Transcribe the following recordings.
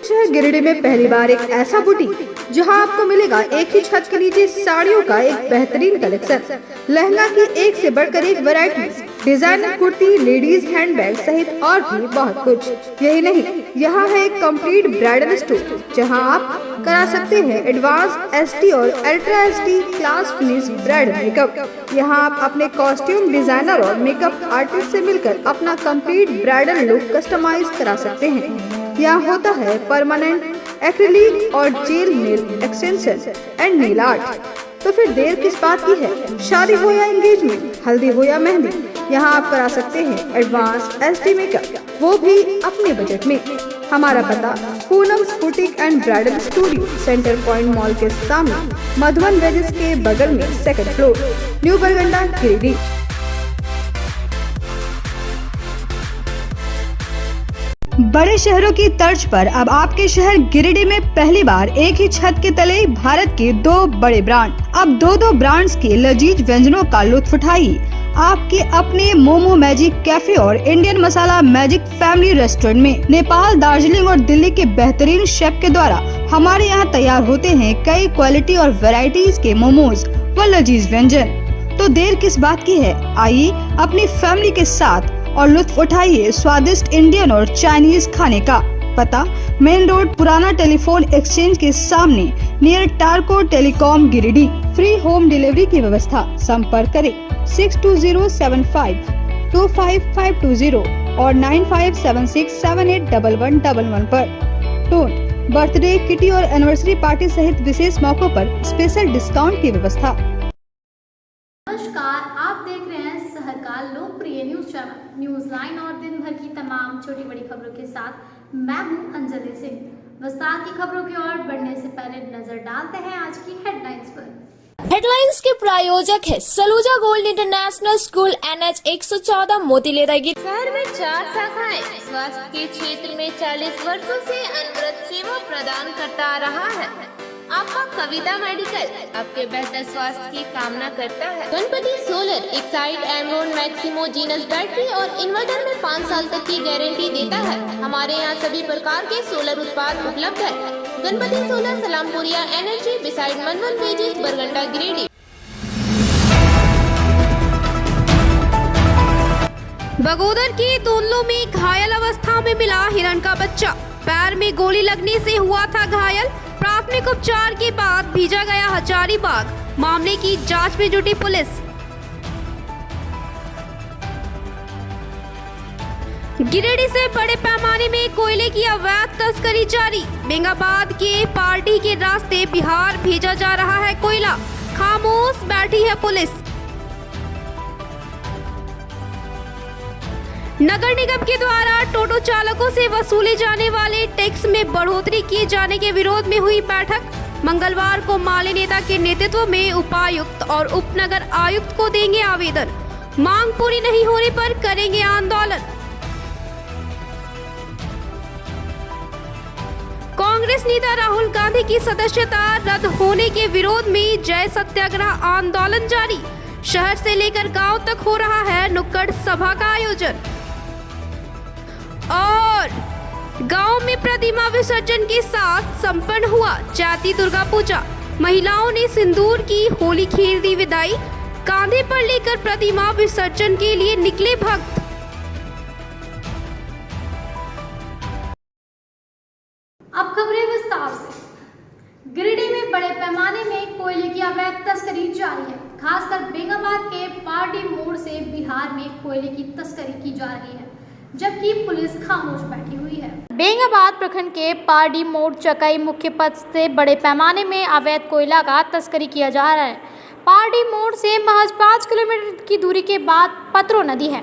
शहर गिरिडीह में पहली बार एक ऐसा बुटीक जहां आपको मिलेगा एक ही छत के नीचे साड़ियों का एक बेहतरीन कलेक्शन, लहंगा की एक से बढ़कर एक variety, designer kurti, ladies handbag सहित और भी बहुत कुछ। यही नहीं, यहाँ है एक कंप्लीट ब्राइडल स्टोर जहां आप करा सकते हैं एडवांस एसटी और ultra ST class finish bridal makeup. यहाँ आप अपने कॉस्ट्यूम डिजाइनर और मेकअप आर्टिस्ट से मिलकर अपना कंप्लीट ब्राइडल लुक कस्टमाइज करा सकते हैं। यहाँ होता है परमानेंट एक्रिलिक और jail nail extension and nail art. तो फिर देर किस बात की है? शादी हो या एंगेजमेंट, हल्दी हो या मेहंदी, यहाँ आप करा सकते हैं एडवांस एसडी मेकअप, वो भी अपने बजट में। हमारा पता Poonam's boutique and bridal studio, centre point mall के सामने, मधुबन वेजेस के बगल में, सेकंड फ्लोर, न्यू बरगंडा, गिरिडीह। बड़े शहरों की तर्ज पर अब आपके शहर गिरिडीह में पहली बार एक ही छत के तले भारत के 2 बड़े ब्रांड। अब दो ब्रांड्स के लजीज व्यंजनों का लुत्फ उठाइए आपके अपने मोमो मैजिक कैफे और इंडियन मसाला मैजिक फैमिली रेस्टोरेंट में। नेपाल, दार्जिलिंग और दिल्ली के बेहतरीन शेफ के द्वारा हमारे यहाँ तैयार होते हैं कई क्वालिटी और वैरायटीज के मोमोज व लजीज व्यंजन। तो देर किस बात की है? आइए अपनी फैमिली के साथ और लुत्फ उठाइए स्वादिष्ट इंडियन और चाइनीज खाने का। पता मेन रोड, पुराना टेलीफोन एक्सचेंज के सामने, near Tarco telecom, Giridih. Free home delivery की व्यवस्था। संपर्क करें 6207525520 और 9576781111 पर। टोट बर्थडे, किटी और एनिवर्सरी पार्टी सहित विशेष मौकों पर स्पेशल डिस्काउंट की व्यवस्था। नमस्कार, आप देख रहे हैं शहर का लोकप्रिय न्यूज चैनल न्यूज लाइन और दिन भर की तमाम छोटी बड़ी खबरों के साथ मैं हूं अंजलि सिंह। विस्तार की खबरों की ओर बढ़ने से पहले नजर डालते हैं आज की हेडलाइंस पर। हेडलाइंस के प्रायोजक है Saluja gold international school, NH 114, मोतीलेरा। शहर में 4 शाखाएं स्वास्थ्य के क्षेत्र में 40 वर्षों से अनवरत सेवा प्रदान करता आ रहा है। आपका कविता मेडिकल आपके बेहतर स्वास्थ्य की कामना करता है। Ganpati solar Exide Amaron Maximo genus battery और इन्वर्टर में 5 साल तक की गारंटी देता है। हमारे यहाँ सभी प्रकार के सोलर उत्पाद उपलब्ध है। Ganpati solar, Salampuria energy, beside Madhuban वेजेस, बरगंडा, गिरिडीह। बगोदर के दोनों में घायल अवस्था में मिला हिरण का बच्चा। पैर में गोली लगने से हुआ था घायल। प्राथमिक उपचार के बाद भेजा गया हजारीबाग। मामले की जांच में जुटी पुलिस। गिरिडीह से बड़े पैमाने में कोयले की अवैध तस्करी जारी। बेंगाबाद के पार्टी के रास्ते बिहार भेजा जा रहा है कोयला। खामोश बैठी है पुलिस। नगर निगम के द्वारा टोटो चालकों से वसूले जाने वाले टैक्स में बढ़ोतरी किए जाने के विरोध में हुई बैठक। मंगलवार को माले नेता के नेतृत्व में उपायुक्त और उपनगर आयुक्त को देंगे आवेदन। मांग पूरी नहीं होने पर करेंगे आंदोलन। कांग्रेस नेता राहुल गांधी की सदस्यता रद्द होने के विरोध में जय सत्याग्रह आंदोलन जारी। शहर से लेकर गांव तक हो रहा है नुक्कड़ सभा का आयोजन। और गांव में प्रतिमा विसर्जन के साथ संपन्न हुआ चैती दुर्गा पूजा। महिलाओं ने सिंदूर की होली खेल दी विदाई। कांधे पर लेकर प्रतिमा विसर्जन के लिए निकले भक्त। अब खबरें विस्तार से। गिरिडीह में बड़े पैमाने में कोयले की अवैध तस्करी जारी है। खासकर बेंगाबाद के पार्टी मोड़ से बिहार में कोयले की तस्करी की जा रही है, जबकि पुलिस खामोश बैठी हुई है। बेंगाबाद प्रखंड के पार्टी मोड़ चकाई मुख्य पथ से बड़े पैमाने में अवैध कोयला का तस्करी किया जा रहा है। पार्टी मोड़ से महज 5 किलोमीटर की दूरी के बाद पतरो नदी है,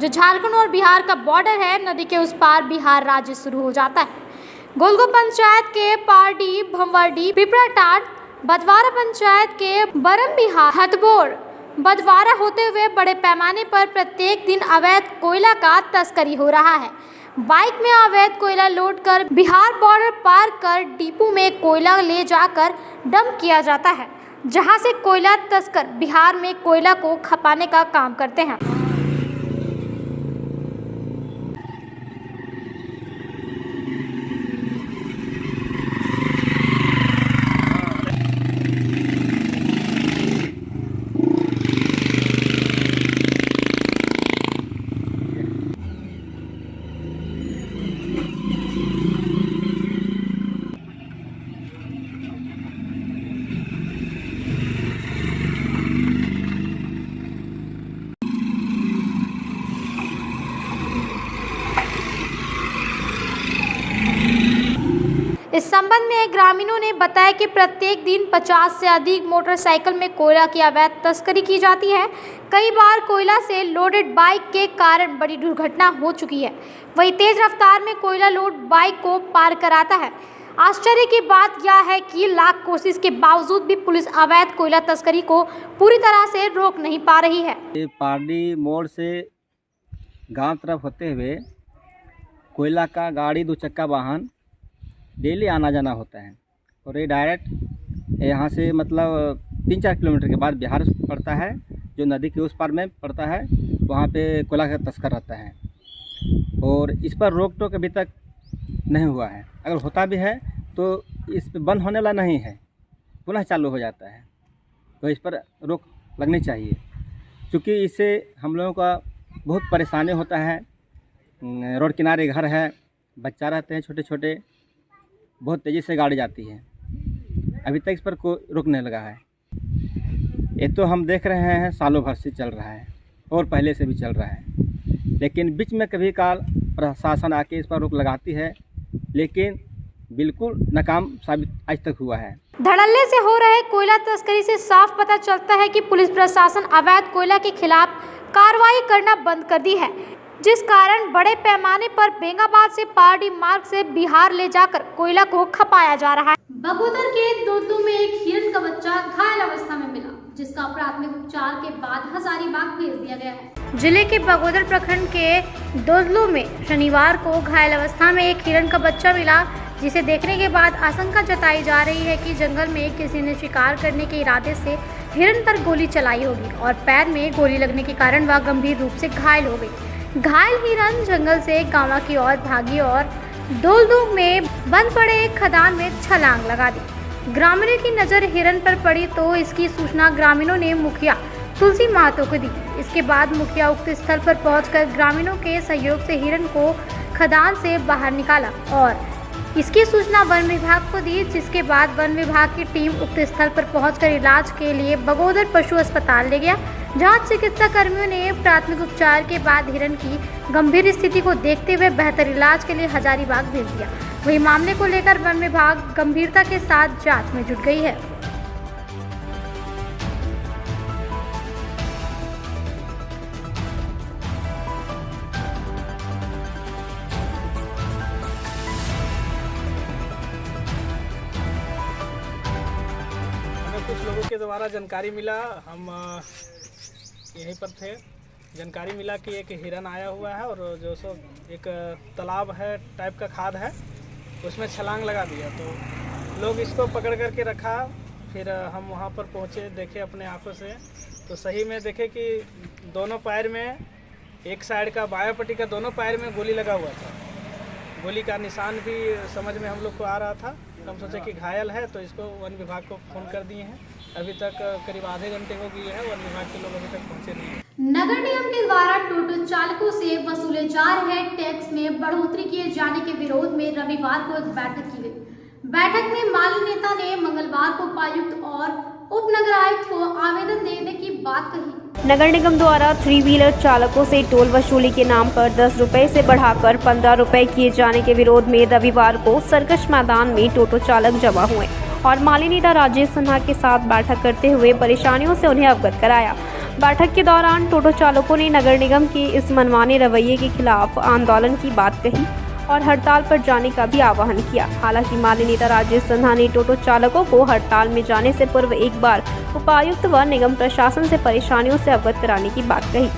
जो झारखंड और बिहार का बॉर्डर है। नदी के उस पार बिहार राज्य शुरू हो जाता है। गोलगो पंचायत के पार्टी, भंवरडी, पिपराटाट, बदवारा पंचायत के बरम बिहार, हथबोर, बदवारा होते हुए बड़े पैमाने पर प्रत्येक दिन अवैध कोयला का तस्करी हो रहा है। बाइक में अवैध कोयला लोड कर बिहार बॉर्डर पार कर डिपो में कोयला ले जाकर डंप किया जाता है, जहां से कोयला तस्कर बिहार में कोयला को खपाने का काम करते हैं। इस संबंध में ग्रामीणों ने बताया कि प्रत्येक दिन 50 से अधिक मोटरसाइकिल में कोयला की अवैध तस्करी की जाती है। कई बार कोयला से लोडेड बाइक के कारण बड़ी दुर्घटना हो चुकी है। वहीं तेज रफ्तार में कोयला लोड बाइक को पार कराता है। आश्चर्य की बात यह है कि लाख कोशिश के बावजूद भी पुलिस अवैध कोयला तस्करी को पूरी तरह से रोक नहीं पा रही है। ये पारडी मोड़ से गांव तरफ होते हुए कोयला का गाड़ी 2 चक्का वाहन डेली आना जाना होता है और ये डायरेक्ट यहाँ से मतलब 3-4 किलोमीटर के बाद बिहार पड़ता है, जो नदी के उस पार में पड़ता है, वहाँ पे कोयला का तस्कर रहता है और इस पर रोक टोक अभी तक नहीं हुआ है। अगर होता भी है तो इस पर बंद होने वाला नहीं है, पुनः चालू हो जाता है। तो इस पर रोक लगनी चाहिए, क्योंकि इससे हम लोगों का बहुत परेशानी होता है। रोड किनारे घर है, बच्चा रहते हैं छोटे छोटे, बहुत तेज़ी से गाड़ी जाती है। अभी तक इस पर कोई रोक नहीं लगा है। ये तो हम देख रहे हैं सालों भर से चल रहा है और पहले से भी चल रहा है, लेकिन बीच में कभी काल प्रशासन आके इस पर रोक लगाती है, लेकिन बिल्कुल नाकाम साबित आज तक हुआ है। धड़ल्ले से हो रहे कोयला तस्करी से साफ पता चलता है कि पुलिस प्रशासन अवैध कोयला के खिलाफ कार्रवाई करना बंद कर दी है, जिस कारण बड़े पैमाने पर बेंगाबाद से पारडी मार्ग से बिहार ले जाकर कोयला को खपाया जा रहा है। बगोदर के दोदलू में एक हिरण का बच्चा घायल अवस्था में मिला, जिसका प्राथमिक उपचार के बाद हजारीबाग भेज दिया गया है। जिले के बगोदर प्रखंड के दोदलू में शनिवार को घायल अवस्था में एक हिरण का बच्चा मिला, जिसे देखने के बाद आशंका जताई जा रही है कि जंगल में किसी ने शिकार करने के इरादे से हिरण पर गोली चलाई होगी और पैर में गोली लगने के कारण वह गंभीर रूप से घायल हो गई। घायल हिरण जंगल से गांव की ओर भागी और दोदलू में बंद पड़े एक खदान में छलांग लगा दी। ग्रामीणों की नज़र हिरण पर पड़ी तो इसकी सूचना ग्रामीणों ने मुखिया तुलसी महतो को दी। इसके बाद मुखिया उक्त स्थल पर पहुंचकर ग्रामीणों के सहयोग से हिरण को खदान से बाहर निकाला और इसकी सूचना वन विभाग को दी, जिसके बाद वन विभाग की टीम उक्त स्थल पर पहुंचकर इलाज के लिए बगोदर पशु अस्पताल ले गया, जहां चिकित्सा कर्मियों ने प्राथमिक उपचार के बाद हिरण की गंभीर स्थिति को देखते हुए बेहतर इलाज के लिए हजारीबाग भेज दिया। वही मामले को लेकर वन विभाग गंभीरता के साथ जांच में जुट गई है। कुछ लोगों के द्वारा जानकारी मिला, हम यहीं पर थे, जानकारी मिला कि एक हिरन आया हुआ है और जो सो एक तालाब है टाइप का खाद है, उसमें छलांग लगा दिया। तो लोग इसको पकड़ करके रखा, फिर हम वहाँ पर पहुँचे, देखे अपने आँखों से, तो सही में देखे कि दोनों पैर में, एक साइड का बायां पट्टी का दोनों पैर में गोली लगा हुआ था। गोली का निशान भी समझ में हम लोग को आ रहा था। हम सोचे कि घायल है तो इसको वन विभाग को फ़ोन कर दिए हैं। अभी तक करीब आधे घंटे हो गए हैं, वन विभाग के लोग अभी तक पहुंचे नहीं हैं। नगर निगम के द्वारा टोटो चालकों से वसूले जा रहे टैक्स में बढ़ोतरी किए जाने के विरोध में रविवार को एक बैठक की गई। बैठक में माली नेता ने मंगलवार को उपायुक्त और उप नगर आयुक्त को आवेदन देने की बात कही। नगर निगम द्वारा 3 व्हीलर चालकों से टोल वसूली के नाम पर 10 रुपए से बढ़ाकर 15 रुपए किए जाने के विरोध में रविवार को सर्कस मैदान में टोटो चालक जमा हुए और माली नेता राजेश सिन्हा के साथ बैठक करते हुए परेशानियों से उन्हें अवगत कराया। बैठक के दौरान टोटो चालकों ने नगर निगम के इस मनमाने रवैये के खिलाफ आंदोलन की बात कही और हड़ताल पर जाने का भी आह्वान किया। हालांकि माली नेता राजेश सिन्हा ने टोटो चालकों को हड़ताल में जाने से पूर्व एक बार उपायुक्त व निगम प्रशासन से परेशानियों से अवगत कराने की बात कही।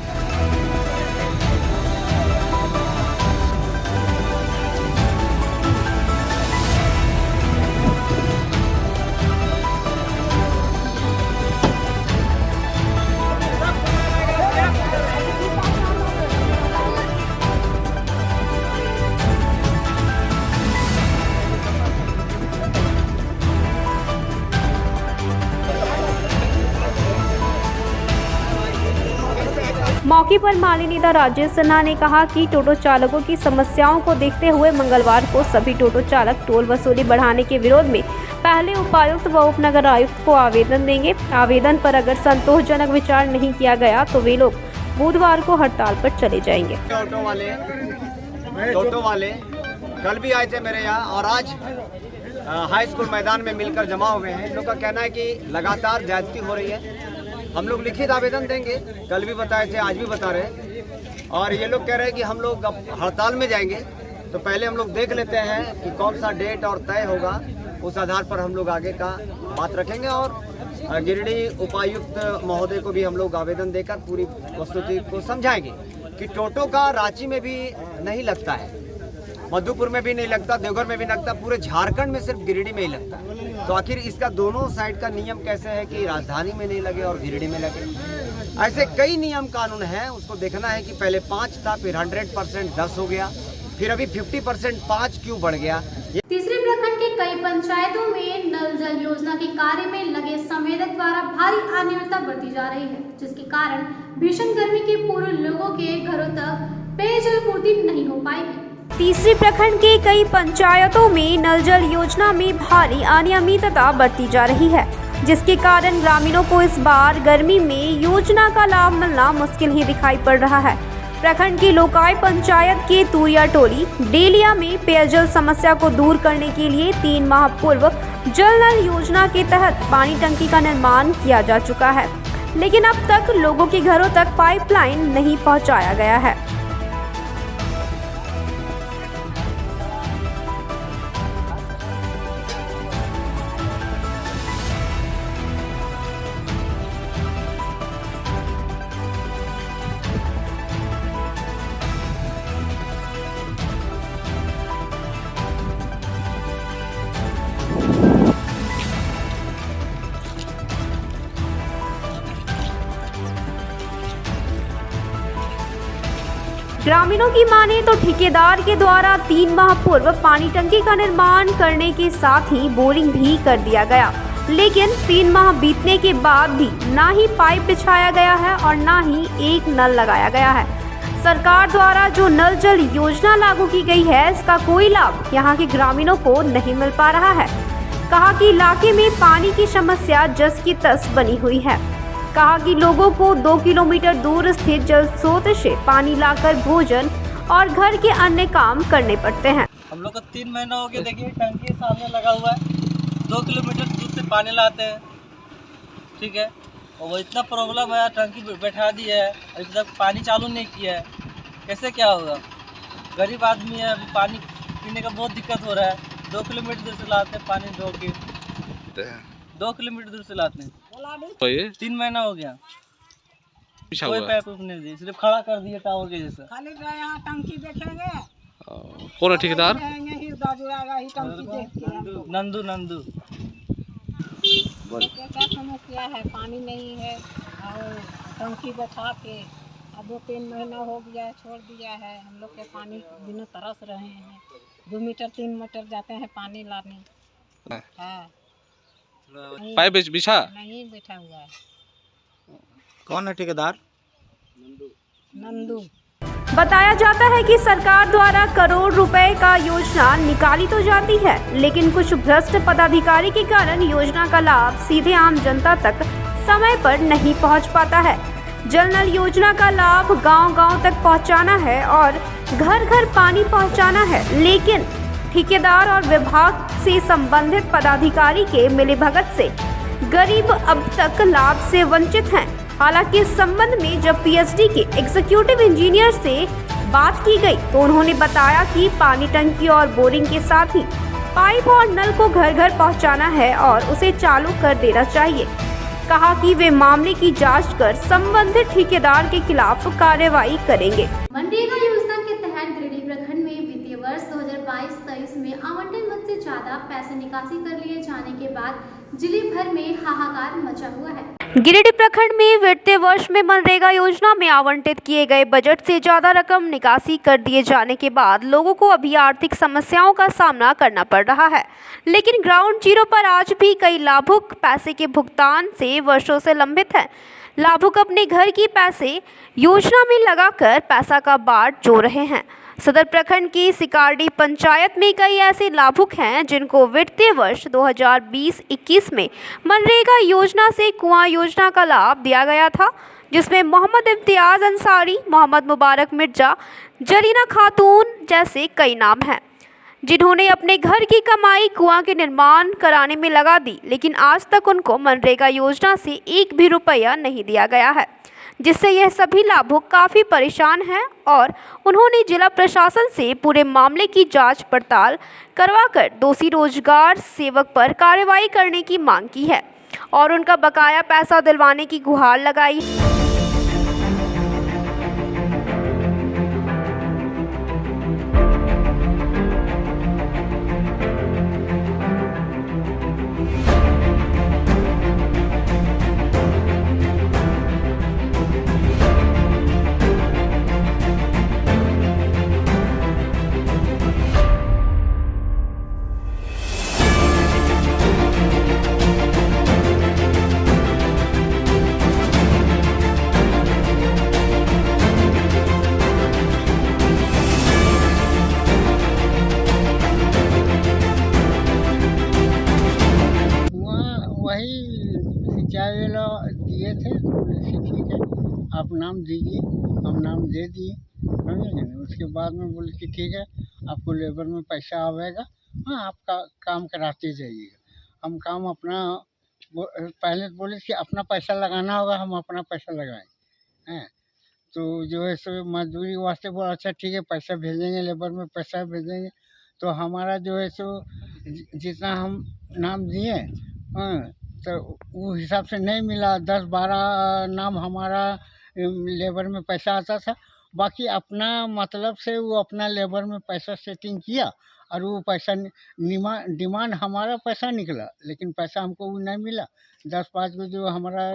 मौके पर माली नेता राजेश सिन्हा ने कहा कि टोटो चालकों की समस्याओं को देखते हुए मंगलवार को सभी टोटो चालक टोल वसूली बढ़ाने के विरोध में पहले उपायुक्त व उपनगर आयुक्त को आवेदन देंगे। आवेदन पर अगर संतोषजनक विचार नहीं किया गया तो वे लोग बुधवार को हड़ताल पर चले जाएंगे। टोटो वाले कल भी आए थे मेरे यहाँ और आज हाई स्कूल मैदान में मिलकर जमा हुए हैं। इन लोग का कहना है कि लगातार ज्यादती हो रही है। हम लोग लिखित आवेदन देंगे, कल भी बताए थे, आज भी बता रहे हैं। और ये लोग कह रहे हैं कि हम लोग अब हड़ताल में जाएंगे, तो पहले हम लोग देख लेते हैं कि कौन सा डेट और तय होगा, उस आधार पर हम लोग आगे का बात रखेंगे। और गिरिडीह उपायुक्त महोदय को भी हम लोग आवेदन देकर पूरी वस्तुस्थिति को समझाएंगे कि टोटो का रांची में भी नहीं लगता है, मधुपुर में भी नहीं लगता, देवघर में भी नहीं लगता, पूरे झारखंड में सिर्फ गिरिडीह में ही लगता है। तो आखिर इसका दोनों साइड का नियम कैसे है कि राजधानी में नहीं लगे और गिरिडीह में लगे? ऐसे कई नियम कानून हैं, उसको देखना है कि पहले 5 था, फिर 100% 10 हो गया, फिर अभी 50% 5 क्यों बढ़ गया। तीसरे प्रखंड के कई पंचायतों में नल जल योजना के कार्य में लगे संवेदक द्वारा भारी अनियमितता बरती जा रही है, जिसके कारण भीषण गर्मी के पूर्व लोगों के घरों तक पेयजल पूर्ति नहीं हो पाएगी। तीसरे प्रखंड के कई पंचायतों में नल जल योजना में भारी अनियमितता बरती जा रही है, जिसके कारण ग्रामीणों को इस बार गर्मी में योजना का लाभ मिलना मुश्किल ही दिखाई पड़ रहा है। प्रखंड की लोकाई पंचायत के तुरिया टोली डेलिया में पेयजल समस्या को दूर करने के लिए 3 माह पूर्व जल नल योजना के तहत पानी टंकी का निर्माण किया जा चुका है, लेकिन अब तक लोगों के घरों तक पाइपलाइन नहीं पहुंचाया गया है। ग्रामीणों की माने तो ठेकेदार के द्वारा 3 माह पूर्व पानी टंकी का निर्माण करने के साथ ही बोरिंग भी कर दिया गया, लेकिन 3 माह बीतने के बाद भी ना ही पाइप बिछाया गया है और ना ही एक नल लगाया गया है। सरकार द्वारा जो नल जल योजना लागू की गई है, इसका कोई लाभ यहाँ के ग्रामीणों को नहीं मिल पा रहा है। कहा कि इलाके में पानी की समस्या जस की तस बनी हुई है। कहा कि लोगों को 2 किलोमीटर दूर स्थित जल स्रोत से पानी लाकर भोजन और घर के अन्य काम करने पड़ते हैं। हम लोग को 3 महीना हो गया, देखिए टंकी सामने लगा हुआ है, 2 किलोमीटर दूर से पानी लाते हैं, ठीक है। और वो इतना प्रॉब्लम है, टंकी बैठा दी है, अभी तक पानी चालू नहीं किया है, कैसे क्या होगा? गरीब आदमी है, अभी पानी पीने का बहुत दिक्कत हो रहा है। 2 किलोमीटर दूर से लाते हैं पानी, ढो के 2 किलोमीटर दूर से लाते हैं। 3 महीना हो गया, कोई पाइप नहीं दी, सिर्फ खड़ा कर दिए टावर के जैसा। खाली यहाँ टंकी देखेंगे, कौन है ठेकेदार? नंदू नंदू। क्या समस्या है? पानी नहीं है और टंकी बैठा के अब 2-3 महीना हो गया है, छोड़ दिया है। हम लोग के पानी बिना तरस रहे हैं, 2 मीटर 3 मीटर जाते हैं पानी लाने। हाँ, पाइप बिछा नहीं बैठा हुआ है। कौन है ठेकेदार? नंदू। बताया जाता है कि सरकार द्वारा करोड़ रुपए का योजना निकाली तो जाती है, लेकिन कुछ भ्रष्ट पदाधिकारी के कारण योजना का लाभ सीधे आम जनता तक समय पर नहीं पहुंच पाता है। जल नल योजना का लाभ गांव-गांव तक पहुंचाना है और घर घर पानी पहुंचाना है, लेकिन ठेकेदार और विभाग से संबंधित पदाधिकारी के मिलीभगत से गरीब अब तक लाभ से वंचित हैं। हालांकि इस संबंध में जब पीएचडी के एग्जीक्यूटिव इंजीनियर से बात की गई तो उन्होंने बताया कि पानी टंकी और बोरिंग के साथ ही पाइप और नल को घर घर पहुंचाना है और उसे चालू कर देना चाहिए। कहा कि वे मामले की जांच कर संबंधित ठेकेदार के खिलाफ कार्रवाई करेंगे। मनरेगा योजना के तहत गिरिडीह प्रखंड में वित्तीय वर्ष 2022-23 में आवंटन मद से ज्यादा पैसे निकासी कर लिए जाने के बाद जिले भर में हाहाकार मचा हुआ है। गिरिडीह प्रखंड में वित्तीय वर्ष में मनरेगा योजना में आवंटित किए गए बजट से ज्यादा रकम निकासी कर दिए जाने के बाद लोगों को अभी आर्थिक समस्याओं का सामना करना पड़ रहा है, लेकिन ग्राउंड जीरो पर आज भी कई लाभुक पैसे के भुगतान से वर्षों से लंबित हैं। लाभुक अपने घर की पैसे योजना में लगाकर पैसा का बाट जोड़ रहे हैं। सदर प्रखंड की सिकारडी पंचायत में कई ऐसे लाभुक हैं जिनको वित्तीय वर्ष 2020-21 में मनरेगा योजना से कुआं योजना का लाभ दिया गया था, जिसमें मोहम्मद इम्तियाज अंसारी, मोहम्मद मुबारक मिर्जा, जरीना खातून जैसे कई नाम हैं। जिन्होंने अपने घर की कमाई कुआं के निर्माण कराने में लगा दी, लेकिन आज तक उनको मनरेगा योजना से एक भी रुपया नहीं दिया गया है, जिससे यह सभी लाभुक काफ़ी परेशान हैं और उन्होंने जिला प्रशासन से पूरे मामले की जांच पड़ताल करवाकर दोषी रोजगार सेवक पर कार्रवाई करने की मांग की है और उनका बकाया पैसा दिलवाने की गुहार लगाई। वही सिंचाई वाला दिए थे, ठीक है आप नाम दीजिए, हम नाम दे दिए, समझे ना। उसके बाद में बोले कि ठीक है आपको लेबर में पैसा आवेगा, हाँ आपका काम कराते जाइएगा। हम काम अपना पहले बोले कि अपना पैसा लगाना होगा, हम अपना पैसा लगाएं हैं। तो जो है सो मजदूरी वास्ते बोला अच्छा ठीक है पैसा भेजेंगे, लेबर में पैसा भेजेंगे। तो हमारा जो है सो जितना हम नाम दिए हाँ तो वो हिसाब से नहीं मिला। 10-12 नाम हमारा लेबर में पैसा आता था, बाकी अपना मतलब से वो अपना लेबर में पैसा सेटिंग किया और वो पैसा डिमांड हमारा पैसा निकला, लेकिन पैसा हमको वो नहीं मिला। 10-5 को जो हमारा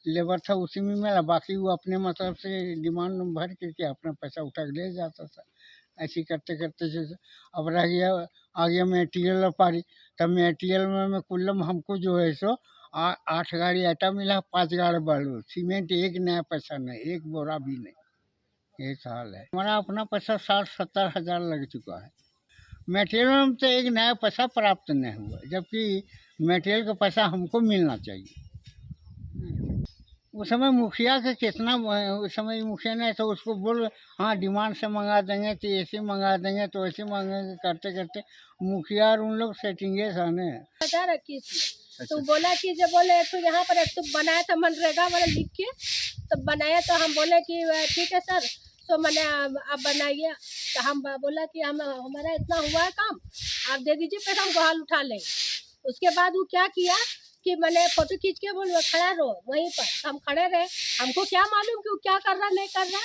लेबर था उसी में मिला, बाकी वो अपने मतलब से डिमांड भर करके अपना पैसा उठा के ले जाता था। ऐसे करते करते जो अब रह गया आ गया मेटेरियल पारी, तब मेटेरियल में कुल्लम हमको जो है सो 8 गाड़ी आटा मिला, 5 गाड़ी बालू, सीमेंट एक नया पैसा नहीं, एक बोरा भी नहीं। ये हाल है हमारा। अपना पैसा 60-70 हज़ार लग चुका है। मेटेरियल में तो एक नया पैसा प्राप्त नहीं हुआ, जबकि मेटेरियल का पैसा हमको मिलना चाहिए। उस समय मुखिया के कितना, उस समय मुखिया ने तो उसको बोल हाँ डिमांड से मंगा देंगे, तो ऐसे मंगा देंगे, तो ऐसे मंगाएंगे, करते करते मुखिया और उन लोग सेटिंगे साने रखी थी। तो बोला कि जब बोले तो यहाँ पर एक तो बनाया था मनरेगा वाला लिख के, तब बनाया तो हम बोले कि ठीक है सर, तो मैंने आप बनाइए। तो हम बोला कि हमारा इतना हुआ है काम, आप दे दीजिए पैसा, हम बहाल उठा लेंगे। उसके बाद वो क्या किया कि मैंने फोटो खींच के बोल खड़ा रहो वहीं पर, हम खड़े रहे, हमको क्या मालूम कि वो क्या कर रहा नहीं कर रहा।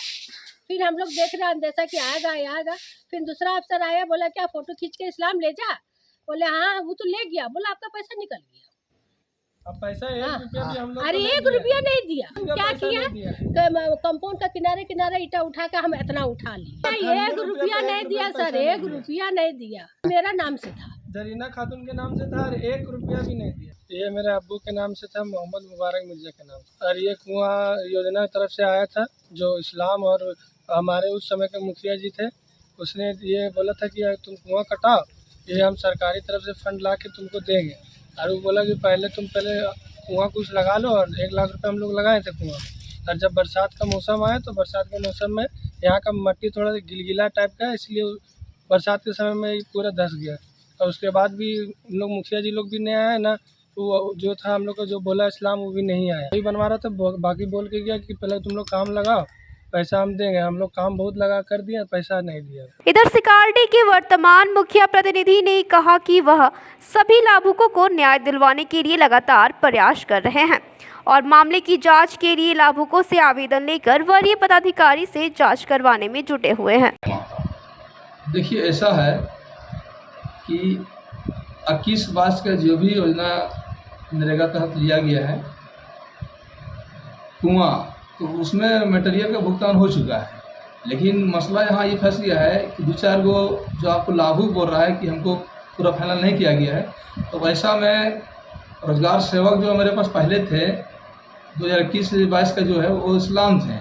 फिर हम लोग देख रहे हैं जैसा कि आएगा। फिर दूसरा अफसर आया, बोला क्या फोटो खींच के इस्लाम ले जा, बोले हाँ वो तो ले गया, बोला आपका पैसा निकल गया। अब पैसा 1 रुपया भी हम लोग अरे 1 रुपया नहीं दिया। क्या किया कंपाउंड का किनारे ईटा उठा के हम इतना उठा लिए। 1 रुपया नहीं दिया सर, 1 रुपया नहीं दिया। मेरा नाम से था, जरीना खातून के नाम से था, और 1 रुपया भी नहीं दिया। ये मेरे अब्बू के नाम से था, मोहम्मद मुबारक मिर्जा के नाम से। और ये कुआं योजना की तरफ से आया था, जो इस्लाम और हमारे उस समय के मुखिया जी थे, उसने ये बोला था कि तुम कुआं कटाओ, ये हम सरकारी तरफ से फंड ला के तुमको देंगे। और वो बोला कि पहले कुआं कुछ लगा लो, और 1 लाख रुपये हम लोग लगाए थे कुआं में। और जब बरसात का मौसम आया तो बरसात के मौसम में यहाँ का मिट्टी थोड़ा गिलगिला टाइप का है, इसलिए बरसात के समय में पूरा धंस गया। और उसके बाद भी हम लोग मुखिया जी लोग भी नहीं आए ना, वो जो था हम लोग को जो बोला इस्लाम वो भी नहीं आया। वही बनवा रहा था, बाकी बोल के गया कि पहले तुम लोग काम लगाओ, पैसा हम देंगे। हम लोग काम बहुत लगा कर दिया, पैसा नहीं दिया। इधर सिकारडी के वर्तमान मुखिया प्रतिनिधि ने कहा कि वह सभी लाभुकों को न्याय दिलवाने के लिए लगातार प्रयास कर रहे हैं और मामले की जांच के लिए लाभुकों से आवेदन लेकर वरीय पदाधिकारी से जांच करवाने में जुटे हुए हैं। देखिए ऐसा है कि 21-22 का जो भी योजना नरेगा तहत लिया गया है कुआं, तो उसमें मटेरियल का भुगतान हो चुका है। लेकिन मसला यहाँ ये फंस गया है कि 2-4 गो जो आपको लाभुक बोल रहा है कि हमको पूरा फाइनल नहीं किया गया है। तो वैसा में रोजगार सेवक जो मेरे पास पहले थे 2021-22 का जो है वो इस्लाम थे,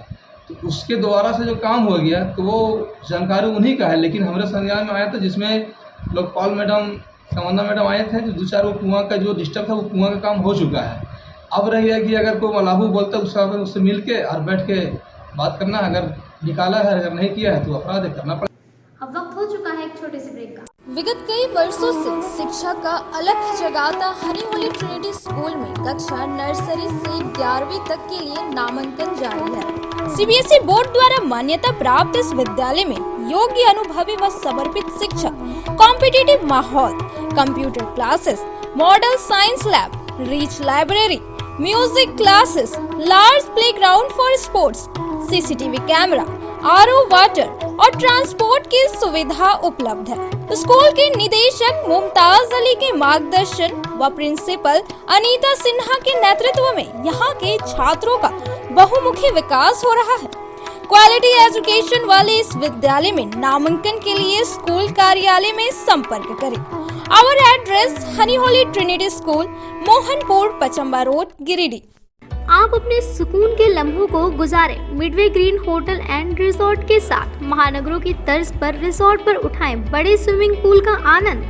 तो उसके द्वारा से जो काम हो गया तो वो जानकारी उन्हीं का है। लेकिन हमारे संज्ञान में आया था जिसमें लोकपाल मैडम, समन्ना मैडम आए थे, तो 2-4 वो कुआं का जो डिस्टर्ब था वो कुआं का काम हो चुका है। अब रह गया कि अगर कोई लाभुक बोलता है उससे मिल के और बैठ के बात करना, अगर निकाला है, अगर नहीं किया है तो अपराध करना पड़ेगा। अब वक्त हो चुका है एक छोटे से ब्रेक का। विगत कई वर्षों से शिक्षा का अलग जगाता हनी होली ट्रिनिटी स्कूल में कक्षा नर्सरी से 11वीं तक के लिए नामांकन जारी है। सीबीएसई बोर्ड द्वारा मान्यता प्राप्त इस विद्यालय में योग्य, अनुभवी व समर्पित शिक्षक, कॉम्पिटिटिव माहौल, computer classes, model science lab, rich library, music classes, large playground for sports, CCTV camera, RO water और ट्रांसपोर्ट की सुविधा उपलब्ध है। स्कूल के निदेशक मुमताज अली के मार्गदर्शन व प्रिंसिपल अनीता सिन्हा के नेतृत्व में यहाँ के छात्रों का बहुमुखी विकास हो रहा है। क्वालिटी एजुकेशन वाले इस विद्यालय में नामांकन के लिए स्कूल कार्यालय में संपर्क करें। Our address honey holy trinity school, Mohanpur, Pachamba road, Giridih. आप अपने सुकून के लम्हों को गुजारें midway green hotel and resort के साथ। महानगरों की तर्ज पर रिसोर्ट पर उठाएं बड़े स्विमिंग पूल का आनंद।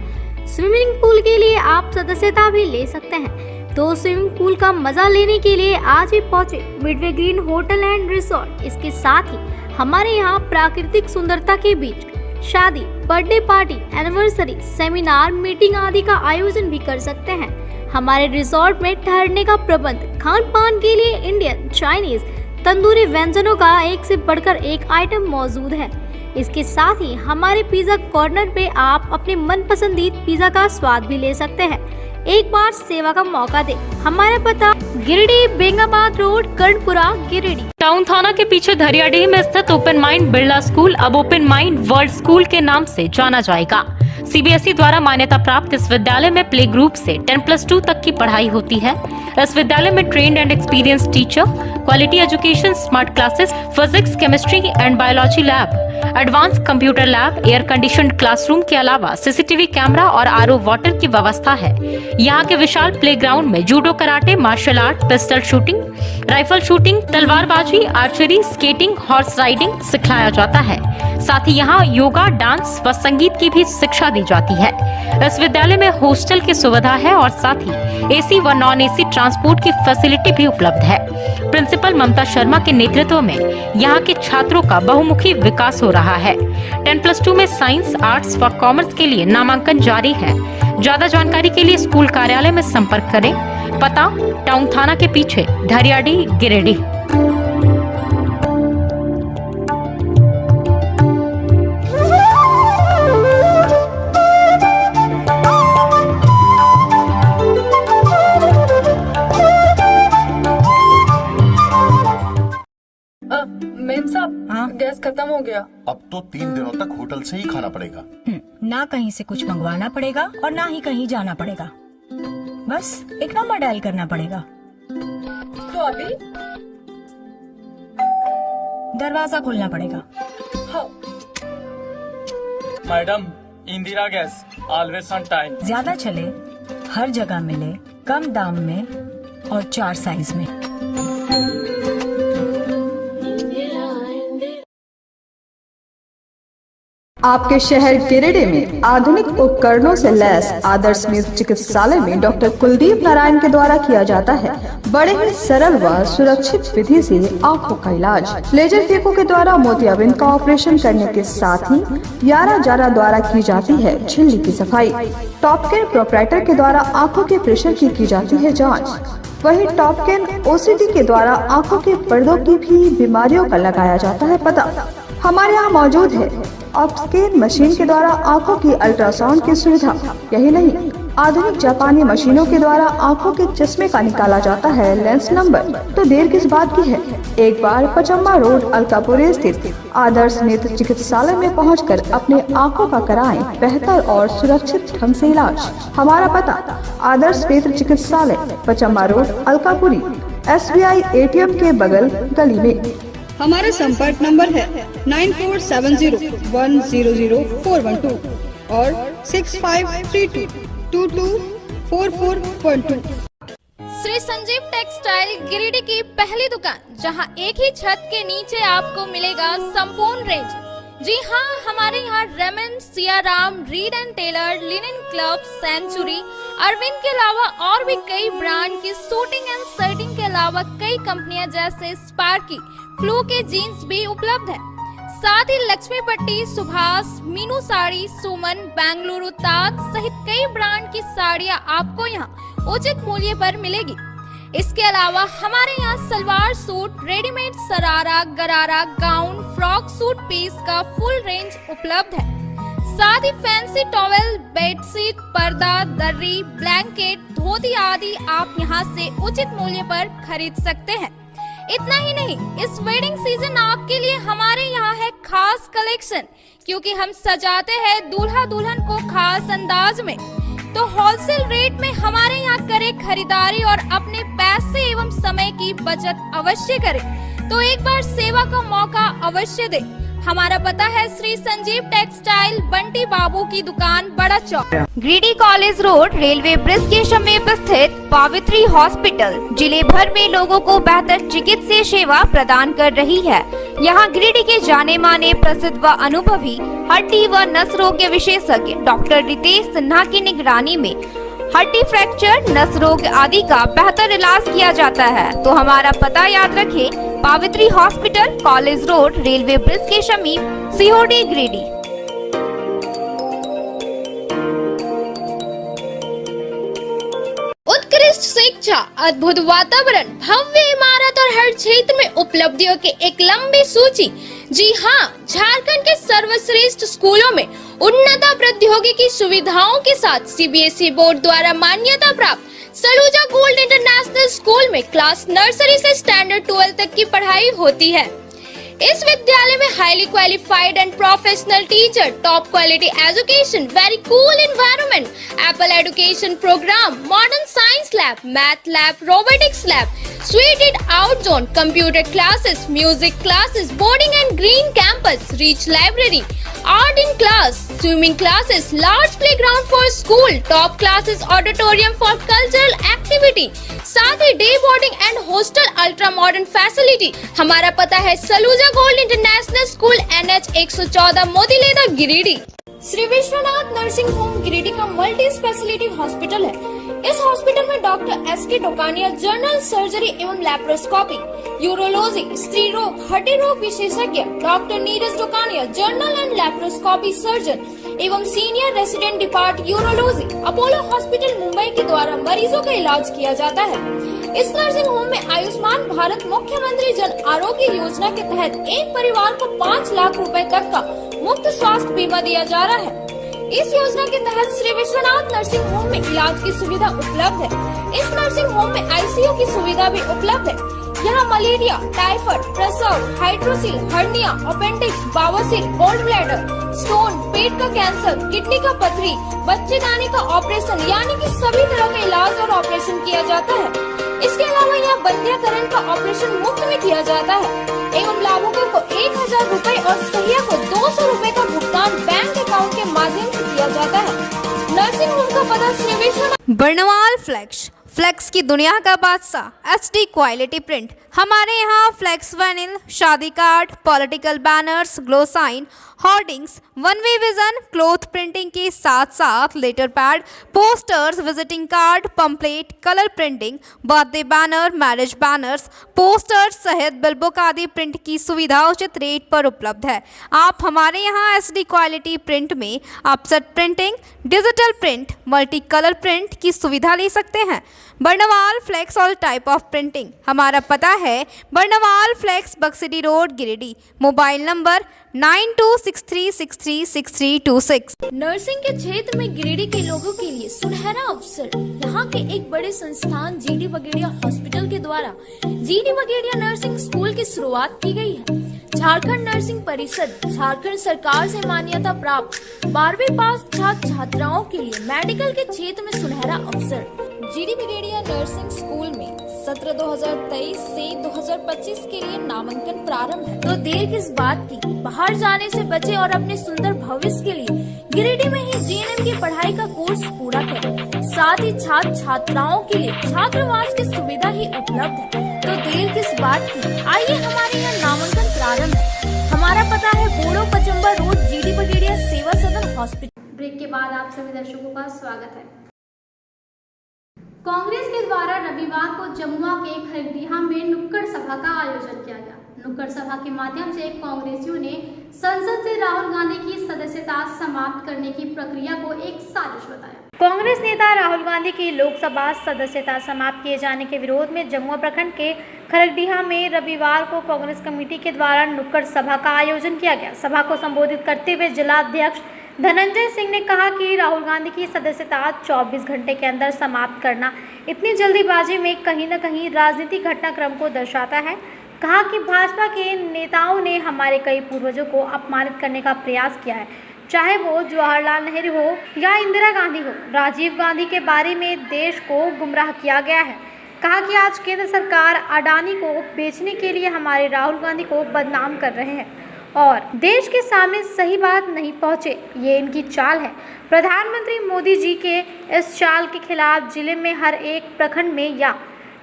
स्विमिंग पूल के लिए आप सदस्यता भी ले सकते हैं, तो स्विमिंग पूल का मजा लेने के लिए आज ही पहुंचे Midway green hotel and resort. इसके साथ ही हमारे यहाँ प्राकृतिक सुंदरता के बीच शादी, birthday party, anniversary, seminar, meeting आदि का आयोजन भी कर सकते हैं। हमारे रिसोर्ट में ठहरने का प्रबंध, खान पान के लिए इंडियन, चाइनीज, तंदूरी व्यंजनों का एक से बढ़कर एक आइटम मौजूद है। इसके साथ ही हमारे पिज्जा कॉर्नर पे आप अपने मनपसंदीद पिज्जा का स्वाद भी ले सकते हैं। एक बार सेवा का मौका दें। हमारा पता गिरिडीह, बेंगाबाद रोड, कर्णपुरा, गिरिडीह। टाउन थाना के पीछे धरियाडीह में स्थित ओपन माइंड बिरला स्कूल अब ओपन माइंड वर्ल्ड स्कूल के नाम से जाना जाएगा। सीबीएसई द्वारा मान्यता प्राप्त इस विद्यालय में प्ले ग्रुप से 10+2 तक की पढ़ाई होती है। इस विद्यालय में trained and experience teacher, quality education, smart classes, physics, chemistry and biology lab, advance computer lab, air conditioned classroom के अलावा सीसीटीवी कैमरा और आरओ वाटर की व्यवस्था है। यहाँ के विशाल प्लेग्राउंड में judo, karate, martial art, pistol shooting, rifle shooting, तलवारबाजी, आर्चरी, स्केटिंग, हॉर्स राइडिंग सिखाया जाता है। साथ ही यहाँ योगा, डांस व संगीत की भी शिक्षा दी जाती है। इस विद्यालय में हॉस्टल की सुविधा है और साथ ही एसी व नॉन एसी ट्रांसपोर्ट की फैसिलिटी भी उपलब्ध है। प्रिंसिपल ममता शर्मा के नेतृत्व में यहाँ के छात्रों का बहुमुखी विकास हो रहा है। 10+2 में साइंस, आर्ट्स व कॉमर्स के लिए नामांकन जारी है। ज्यादा जानकारी के लिए स्कूल कार्यालय में संपर्क करें। पता टाउन थाना के पीछे, धरियाडीह, गिरिडीह। मेम साहब, हाँ? गैस खत्म हो गया। अब तो 3 दिनों तक होटल से ही खाना पड़ेगा। ना कहीं से कुछ मंगवाना पड़ेगा और ना ही कहीं जाना पड़ेगा। बस एक नंबर डायल करना पड़ेगा। तो अभी दरवाजा खोलना पड़ेगा। हाँ। Madam, Indira gas, always on time. ज्यादा चले, हर जगह मिले, कम दाम में और 4 साइज में। आपके शहर गिरिडीह में आधुनिक उपकरणों से लैस आदर्श नेत्र चिकित्सालय में डॉक्टर कुलदीप नारायण के द्वारा किया जाता है बड़े ही सरल व सुरक्षित विधि से आंखों का इलाज। लेजर फेको के द्वारा मोतियाबिंद का ऑपरेशन करने के साथ ही यारा जारा द्वारा की जाती है झिल्ली की सफाई। टॉप केयर प्रोपराइटर के द्वारा आंखों के प्रेशर की जाती है जाँच। वही टॉप केयर ओसीडी के द्वारा आंखों के पर्दों की भी बीमारियों का लगाया जाता है पता। हमारे यहाँ मौजूद है ऑप्टिकल मशीन के द्वारा आंखों की अल्ट्रासाउंड की सुविधा। यही नहीं, आधुनिक जापानी मशीनों के द्वारा आंखों के चश्मे का निकाला जाता है लेंस नंबर। तो देर किस बात की है, एक बार पचम्बा रोड, अलकापुर स्थित आदर्श नेत्र चिकित्सालय में पहुंचकर अपने आंखों का कराएं बेहतर और सुरक्षित ढंग से इलाज। हमारा पता आदर्श नेत्र चिकित्सालय, Pachamba road, Alkapuri, SBI ATM के बगल गली में। हमारा संपर्क नंबर है 9470100412 और 6532224412। श्री संजीव टेक्सटाइल गिरिडीह की पहली दुकान, जहां एक ही छत के नीचे आपको मिलेगा संपूर्ण रेंज। जी हाँ, हमारे यहाँ Raymond, Siyaram, Reid and Taylor, Linen Club, Century, Arvind के अलावा और भी कई ब्रांड की सूटिंग एंड शर्टिंग के अलावा कई कंपनियां जैसे स्पार्की, फ्लू के जीन्स भी उपलब्ध है। साथ ही लक्ष्मीपट्टी, सुभाष, मीनू साड़ी, सुमन, बेंगलुरु ताज सहित कई ब्रांड की साड़ियां आपको यहाँ उचित मूल्य पर मिलेगी। इसके अलावा हमारे यहाँ सलवार सूट, रेडीमेड सरारा, गरारा, गाउन, फ्रॉक सूट पीस का फुल रेंज उपलब्ध है। साथ ही फैंसी टॉवेल, बेडशीट, पर्दा, दर्री, ब्लैंकेट, धोती आदि आप यहाँ से उचित मूल्य पर खरीद सकते हैं। इतना ही नहीं, इस वेडिंग सीजन आपके लिए हमारे यहाँ है खास कलेक्शन, क्योंकि हम सजाते हैं दूल्हा दुल्हन को खास अंदाज में। तो होलसेल रेट में हमारे यहाँ करें खरीदारी और अपने पैसे एवं समय की बचत अवश्य करें। तो एक बार सेवा का मौका अवश्य दे। हमारा पता है श्री संजीव टेक्सटाइल, बंटी बाबू की दुकान, Bada Chowk, Giridih college road, railway bridge के समीप स्थित पावित्री हॉस्पिटल जिले भर में लोगों को बेहतर चिकित्सीय सेवा प्रदान कर रही है। यहाँ गिरिडीह के जाने माने प्रसिद्ध व अनुभवी हड्डी व नस रोग विशेषज्ञ डॉक्टर रितेश सिन्हा की निगरानी में हड्डी फ्रैक्चर, नस रोग आदि का बेहतर इलाज किया जाता है। तो हमारा पता याद रखें, Pavitri hospital, college road, railway bridge के समीप, सीओडी, गिरिडीह। उत्कृष्ट शिक्षा, अद्भुत वातावरण, भव्य इमारत और हर क्षेत्र में उपलब्धियों की एक लंबी सूची। जी हाँ, झारखंड के सर्वश्रेष्ठ स्कूलों में उन्नत प्रौद्योगिकी सुविधाओं के साथ सीबीएसई बोर्ड द्वारा मान्यता प्राप्त सलूजा गोल्ड इंटरनेशनल स्कूल में क्लास नर्सरी से स्टैंडर्ड 12 तक की पढ़ाई होती है। इस विद्यालय में highly qualified and professional teacher, top quality education, very cool environment, Apple education program, modern science lab, math lab, robotics lab, suited out zone, computer classes, music classes, boarding and green campus, rich library, art in class, swimming classes, large playground for school, top classes, auditorium for cultural activity, साथ ही day boarding and hostel ultra modern facility. हमारा पता है Saluja gold international school, NH 114, Motileda, Giridih. Shri Vishwanath nursing home Giridih का multi speciality hospital है। इस hospital में doctor SK Tokania general surgery एवं लैप्रोस्कोपी, यूरोलॉजी, स्त्री रोग, हड्डी रोग विशेषज्ञ, doctor Neeraj Tokania general and laparoscopy surgeon एवं senior resident depart urology, Apollo hospital Mumbai के द्वारा मरीजों का इलाज किया जाता है। इस नर्सिंग होम में आयुष्मान भारत मुख्यमंत्री जन आरोग्य योजना के तहत एक परिवार को 5 लाख रुपए तक का मुफ्त स्वास्थ्य बीमा दिया जा रहा है। इस योजना के तहत श्री विश्वनाथ नर्सिंग होम में इलाज की सुविधा उपलब्ध है। इस नर्सिंग होम में ICU की सुविधा भी उपलब्ध है। यहाँ मलेरिया, टाइफाइड, प्रसव, हाइड्रोसिल, हर्निया, अपेंडिक्स, बवासीर, गोल्ड ब्लैडर, स्टोन, पेट का कैंसर, किडनी का पथरी, बच्चेदानी का ऑपरेशन यानी कि सभी तरह का इलाज और ऑपरेशन किया जाता है। इसके अलावा यहाँ बंध्याकरण का ऑपरेशन मुफ्त में किया जाता है एवं लाभुकों को 1000 रुपए और सहिया को 200 रुपए का भुगतान बैंक अकाउंट के माध्यम से किया जाता है। नर्सिंग होम का पता श्री विश्वनाथ। बर्नवाल फ्लेक्स की दुनिया का बादशाह, HD क्वालिटी प्रिंट। हमारे यहाँ फ्लेक्स वैनिल, शादी card, political banners, glow sign, hoardings, one way vision, cloth printing के साथ साथ letter pad, posters, visiting card, pamphlet, colour printing, birthday banner, marriage banners, posters सहित बिलबुक आदि प्रिंट की सुविधा उचित रेट पर उपलब्ध है। आप हमारे यहाँ SD क्वालिटी प्रिंट में offset printing, digital print, multi colour print की सुविधा ले सकते हैं। Barnwal flex all type of printing. हमारा पता है Barnwal flex, Baksidih road, Giridih. Mobile number 9263636326। Nursing के क्षेत्र में गिरिडीह के लोगों के लिए सुनहरा अवसर। यहाँ के एक बड़े संस्थान GD बगेड़िया हॉस्पिटल के द्वारा GD बगेड़िया नर्सिंग स्कूल की शुरुआत की गई है। झारखंड नर्सिंग परिषद झारखंड सरकार से मान्यता प्राप्त 12वीं पास छात्र छात्राओं के लिए मेडिकल के क्षेत्र में सुनहरा अवसर। GD बगेड़िया नर्सिंग स्कूल में सत्र 2023 से 2025 के लिए नामांकन प्रारंभ है। तो देर किस बात की, बाहर जाने से बचे और अपने सुंदर भविष्य के लिए गिरिडीह में ही GNM की पढ़ाई का कोर्स पूरा करें। साथ ही छात्र छात्राओं के लिए छात्रावास की सुविधा ही उपलब्ध है। तो देर किस बात की, आइए हमारे यहाँ नामांकन प्रारंभ है। हमारा पता है बोड़ो पचम्बर रोड, GD बगेड़िया सेवा सदन हॉस्पिटल। ब्रेक के बाद आप सभी दर्शकों का स्वागत है। कांग्रेस के द्वारा रविवार को जमुआ के खरडीहा में नुक्कड़ सभा का आयोजन किया गया। नुक्कड़ सभा के माध्यम से कांग्रेसियों ने संसद से राहुल गांधी की सदस्यता समाप्त करने की प्रक्रिया को एक साजिश बताया। कांग्रेस नेता राहुल गांधी की लोकसभा सदस्यता समाप्त किए जाने के विरोध में जमुआ प्रखंड के खरगडीहा में रविवार को कांग्रेस कमेटी के द्वारा नुक्कड़ सभा का आयोजन किया गया। सभा को संबोधित करते हुए जिला अध्यक्ष धनंजय सिंह ने कहा कि राहुल गांधी की सदस्यता 24 घंटे के अंदर समाप्त करना इतनी जल्दीबाजी में कहीं न कहीं राजनीतिक घटनाक्रम को दर्शाता है। कहा कि भाजपा के नेताओं ने हमारे कई पूर्वजों को अपमानित करने का प्रयास किया है, चाहे वो जवाहरलाल नेहरू हो या इंदिरा गांधी हो। राजीव गांधी के बारे में देश को गुमराह किया गया है। कहा कि आज केंद्र सरकार अडानी को बेचने के लिए हमारे राहुल गांधी को बदनाम कर रहे हैं और देश के सामने सही बात नहीं पहुंचे, ये इनकी चाल है। प्रधानमंत्री मोदी जी के इस चाल के खिलाफ जिले में हर एक प्रखंड में या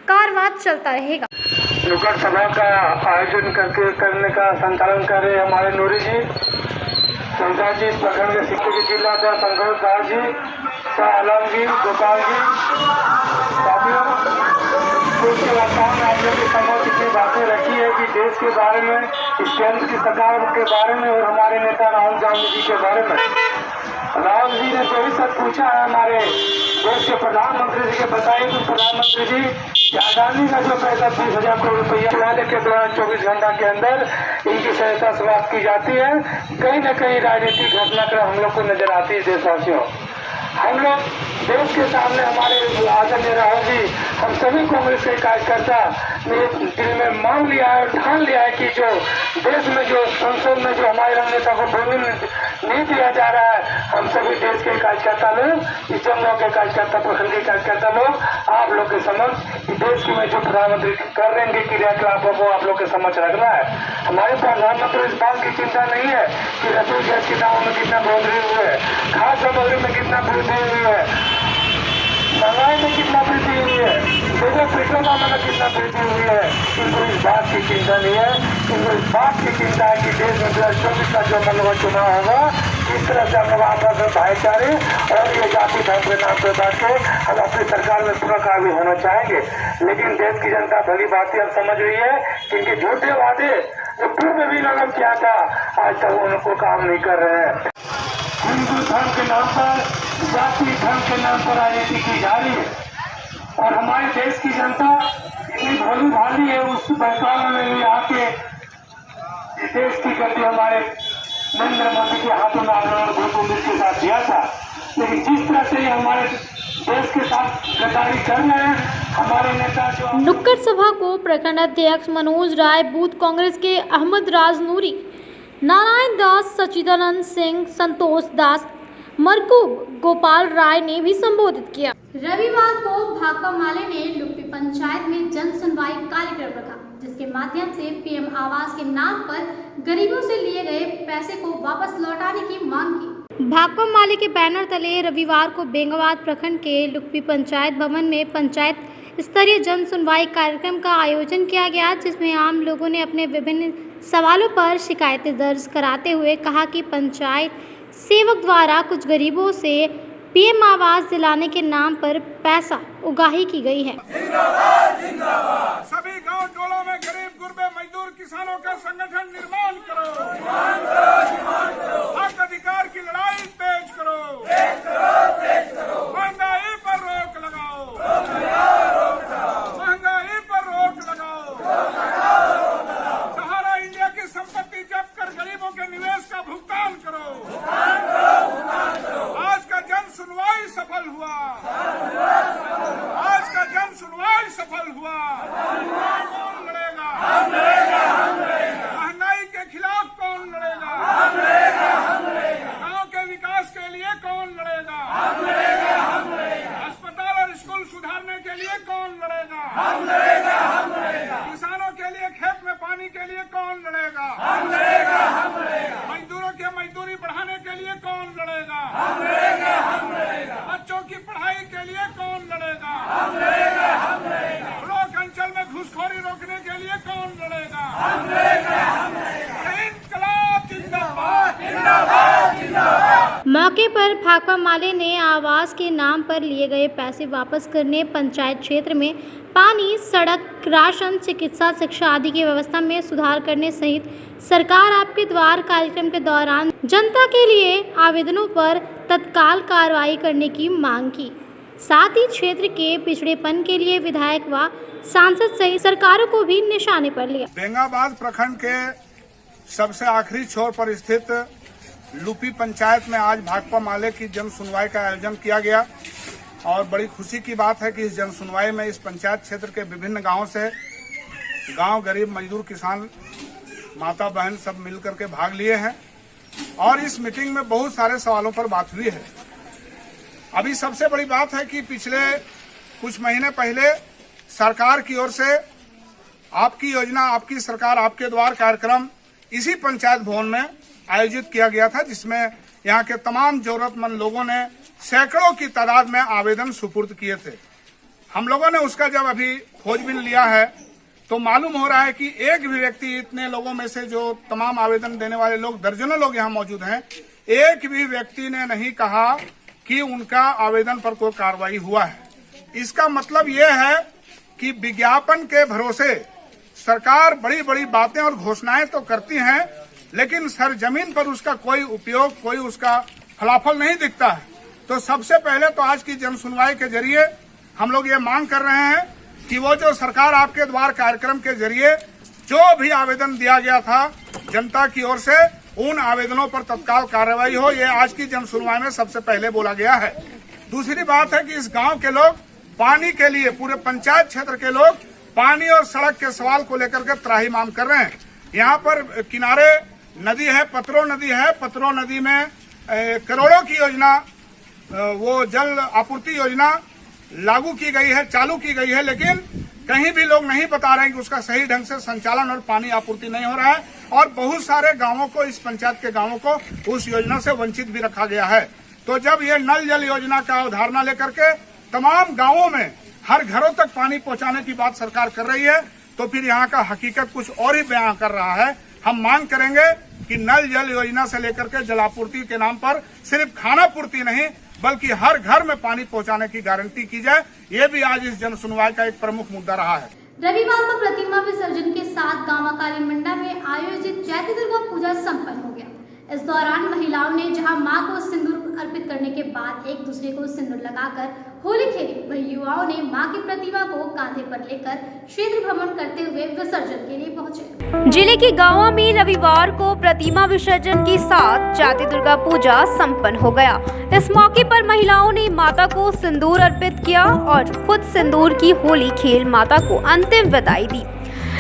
कारवां चलता रहेगा। नुक्कड़ सभा का आयोजन करने का संचालन कर रहे हमारे नूरी जी, संता जी, प्रखंड के शिक्षक के जिला अध्यक्ष संतोष दास जी, शाह आलम जी, गोपाल जी, साथियों, उसके वार्ताओं में आप लोग के समझ इतनी बातें रखी है कि देश के बारे में, इस केंद्र की सरकार के बारे में और हमारे नेता राहुल गांधी जी के बारे में। राहुल जी ने जो भी सब पूछा है हमारे देश के प्रधानमंत्री जी के बताइए तो प्रधानमंत्री जी अडानी का जो पैसा 30,000 करोड़ रुपया लाने के दौरान 24 घंटा के अंदर इनकी सहायता समाप्त की जाती है। कहीं न कहीं राजनीतिक घटनाक्रम हम लोग को नजर आती है। देशवासियों, हम लोग देश के सामने हमारे आदरणीय राहुल जी, हम सभी कांग्रेस के कार्यकर्ता ने दिल में मान लिया है और ठान लिया है कि जो देश में जो संसद में जो हमारे रणनेता को बोलने नहीं दिया जा रहा है, हम सभी देश के कार्यकर्ता लोग, इस जमुआ के कार्यकर्ता, प्रखंड के कार्यकर्ता लोग आप लोग के समक्ष देश की में जो प्रधानमंत्री कर रहे हैं क्रियाकलापों को आप लोग के समक्ष रखना है। हमारे प्रधानमंत्री इस बात की चिंता नहीं है कि रसोई गैस के दामों में कितना बढ़ोतरी हुई है, खाद्य सामग्री में कितना वृद्धि हुई है, महंगाई में कितना वृद्धि हुई है, पेट्रोल दामों में कितना वृद्धि हुई है। इनको इस बात की चिंता नहीं है। इनको इस बात की चिंता है कि देश में 2024 का जो मनोबल चुनाव होगा, इस तरह से हम लोग आपस में भाईचारे और ये जाति धर्म के नाम पर बात के हम अपनी सरकार में पूरा काबिल होना चाहेंगे। लेकिन देश की जनता भली बातें अब समझ रही है कि इनके झूठे वादे जो पूर्व में भी इन्होंने किया था, आज तक उनको काम नहीं कर रहे हैं। हिंदू धर्म के नाम पर, जाति धर्म के नाम पर राजनीति की जा रही है और हमारे देश की जनता इतनी भोली भाली है। उस बहकावे में आके देश की गति हमारे नरेंद्र मोदी के हाथों में आप लोगों ने कांग्रेस के साथ दिया था, लेकिन जिस तरह से हमारे देश के साथ गद्दारी कर रहे हैं हमारे नेता जो। नुक्कड़ सभा को प्रखंड अध्यक्ष मनोज राय, बूथ कांग्रेस के अहमद राज नूरी, नारायण दास, सचिदानंद सिंह, संतोष दास, मरकूब गोपाल राय ने भी संबोधित किया। रविवार को भाकपा माले ने लुप्पी पंचायत में जन सुनवाई कार्यक्रम रखा, जिसके माध्यम से पीएम आवास के नाम पर गरीबों से लिए गए पैसे को वापस लौटाने की मांग की। भाकपा माले के बैनर तले रविवार को बेंगाबाद प्रखंड के लुप्पी पंचायत भवन में पंचायत स्तरीय जन सुनवाई कार्यक्रम का आयोजन किया गया, जिसमें आम लोगों ने अपने विभिन्न सवालों पर शिकायतें दर्ज कराते हुए कहा कि पंचायत सेवक द्वारा कुछ गरीबों से पीएम आवास दिलाने के नाम पर पैसा उगाही की गई है। जिंदाबाद, जिंदाबाद। सभी गांव टोलों में गरीब गुरबे मजदूर किसानों का संगठन निर्माण करो, हक अधिकार की लड़ाई तेज करो, महंगाई पर रोक लगाओ, महंगाई पर रोक लगाओ, सहारा इंडिया की संपत्ति जब्त कर गरीबों के निवेश का भुगतान करो। आज का जन सुनवाई सफल हुआ, आज का जन सुनवाई सफल हुआ। कौन लड़ेगा? हम लड़ेगा, हम लड़ेगा। महंगाई के खिलाफ कौन लड़ेगा? हम लड़ेगा, हम लड़ेगा। गांव के विकास के लिए कौन लड़ेगा? हम लड़ेगा, हम लड़ेगा। अस्पताल और स्कूल सुधारने के लिए कौन लड़ेगा? हम लड़ेगा, हम लड़ेगा। किसानों के लिए खेत में पानी के लिए कौन लड़ेगा? हम लड़ेगा, हम लड़ेगा। मजदूरों की मजदूरी बढ़ाने के लिए कौन लड़ेगा? हम लड़ेगा, हम लड़ेगा। बच्चों की पढ़ाई के लिए कौन लड़ेगा? हम लड़ेगा, हम लड़ेगा। ब्लॉक अंचल में घुसखोरी रोकने के लिए कौन लड़ेगा? हम लड़ेगा, हम लड़ेगा। इंकलाब जिंदाबाद, जिंदाबाद, जिंदाबाद। मौके मौके पर भाकपा माले ने आवास के नाम पर लिए गए पैसे वापस करने, पंचायत क्षेत्र में पानी, सड़क, राशन, चिकित्सा, शिक्षा आदि की व्यवस्था में सुधार करने सहित सरकार आपके द्वार कार्यक्रम के दौरान जनता के लिए आवेदनों पर तत्काल कार्रवाई करने की मांग की। साथ ही क्षेत्र के पिछड़ेपन के लिए विधायक व सांसद सहित सरकारों को भी निशाने पर लिया। बेंगाबाद प्रखंड के सबसे आखिरी छोर पर स्थित लूपी पंचायत में आज भाकपा माले की जन सुनवाई का आयोजन किया गया और बड़ी खुशी की बात है कि इस जन सुनवाई में इस पंचायत क्षेत्र के विभिन्न गांवों से गांव, गरीब, मजदूर, किसान, माता बहन सब मिलकर के भाग लिए हैं और इस मीटिंग में बहुत सारे सवालों पर बात हुई है। अभी सबसे बड़ी बात है कि पिछले कुछ महीने पहले सरकार की ओर से आपकी योजना, आपकी सरकार, आपके द्वार कार्यक्रम इसी पंचायत भवन में आयोजित किया गया था, जिसमें यहाँ के तमाम जरूरतमंद लोगों ने सैकड़ों की तादाद में आवेदन सुपुर्द किए थे। हम लोगों ने उसका जब अभी खोजबीन लिया है तो मालूम हो रहा है कि एक भी व्यक्ति, इतने लोगों में से जो तमाम आवेदन देने वाले लोग, दर्जनों लोग यहाँ मौजूद हैं, एक भी व्यक्ति ने नहीं कहा कि उनका आवेदन पर कोई कार्रवाई हुआ है। इसका मतलब ये है कि विज्ञापन के भरोसे सरकार बड़ी बड़ी बातें और घोषणाएं तो करती हैं, लेकिन सरजमीन पर उसका कोई उपयोग, कोई उसका फलाफल नहीं दिखता है। तो सबसे पहले तो आज की जन सुनवाई के जरिए हम लोग ये मांग कर रहे हैं कि वो जो सरकार आपके द्वार कार्यक्रम के जरिए जो भी आवेदन दिया गया था जनता की ओर से, उन आवेदनों पर तत्काल कार्रवाई हो। ये आज की जन सुनवाई में सबसे पहले बोला गया है। दूसरी बात है कि इस गांव के लोग पानी के लिए, पूरे पंचायत क्षेत्र के लोग पानी और सड़क के सवाल को लेकर के त्राहिमाम कर रहे हैं। यहाँ पर किनारे नदी है, पतरो नदी है। पतरो नदी में करोड़ों की योजना, वो जल आपूर्ति योजना लागू की गई है, चालू की गई है, लेकिन कहीं भी लोग नहीं बता रहे हैं कि उसका सही ढंग से संचालन और पानी आपूर्ति नहीं हो रहा है और बहुत सारे गांवों को, इस पंचायत के गांवों को उस योजना से वंचित भी रखा गया है। तो जब ये नल जल योजना का अवधारणा लेकर के तमाम गांवों में हर घरों तक पानी पहुंचाने की बात सरकार कर रही है, तो फिर यहाँ का हकीकत कुछ और ही बयां कर रहा है। हम मांग करेंगे कि नल जल योजना से लेकर के जलापूर्ति के नाम पर सिर्फ खाना पूर्ति नहीं, बल्कि हर घर में पानी पहुंचाने की गारंटी की जाए। ये भी आज इस जन सुनवाई का एक प्रमुख मुद्दा रहा है। रविवार को प्रतिमा विसर्जन के साथ गांवा काली मंडा में आयोजित चैती दुर्गा पूजा संपन्न हो गया। इस दौरान महिलाओं ने जहां मां को सिंदूर अर्पित करने के बाद एक दूसरे को सिंदूर लगाकर होली खेली, वहीं युवाओं ने मां की प्रतिमा को कांधे पर लेकर क्षेत्र भ्रमण करते हुए विसर्जन के लिए पहुंचे। जिले के गांवों में रविवार को प्रतिमा विसर्जन के साथ चैती दुर्गा पूजा संपन्न हो गया। इस मौके पर महिलाओं ने माता को सिंदूर अर्पित किया और खुद सिंदूर की होली खेल माता को अंतिम विदाई दी।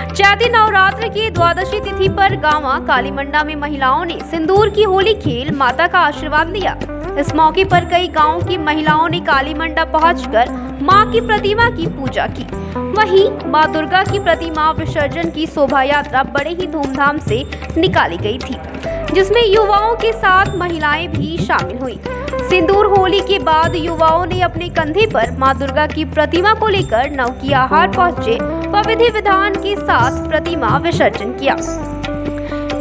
चैती नवरात्र की द्वादशी तिथि पर गांवा काली मंडा में महिलाओं ने सिंदूर की होली खेल माता का आशीर्वाद लिया। इस मौके पर कई गांवों की महिलाओं ने काली मंडा पहुंचकर मां की प्रतिमा की पूजा की। वहीं मां दुर्गा की प्रतिमा विसर्जन की शोभा यात्रा बड़े ही धूमधाम से निकाली गई थी, जिसमें युवाओं के साथ महिलाएं भी शामिल हुई। सिंदूर होली के बाद युवाओं ने अपने कंधे पर मां दुर्गा की प्रतिमा को लेकर नवकिया हाट पहुंचे व विधि विधान के साथ प्रतिमा विसर्जन किया।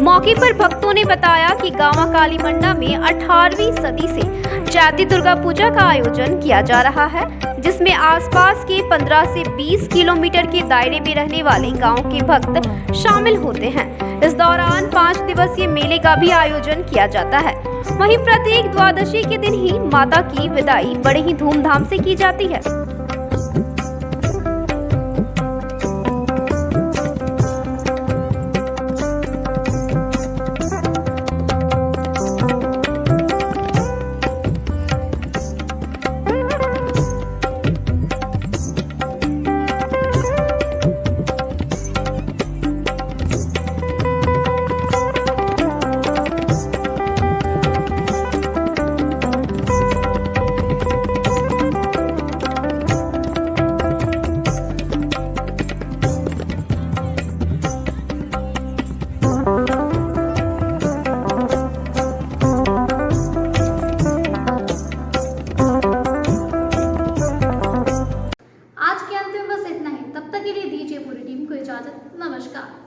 मौके पर भक्तों ने बताया कि गांवा काली मंडा में 18वीं सदी से चैती दुर्गा पूजा का आयोजन किया जा रहा है, जिसमें आसपास के 15 से 20 किलोमीटर के दायरे में रहने वाले गांव के भक्त शामिल होते हैं। इस दौरान 5 दिवसीय मेले का भी आयोजन किया जाता है। वहीं प्रत्येक द्वादशी के दिन ही माता की विदाई बड़े ही धूमधाम से की जाती है। तब तक के लिए दीजिए पूरी टीम को इजाजत। नमस्कार।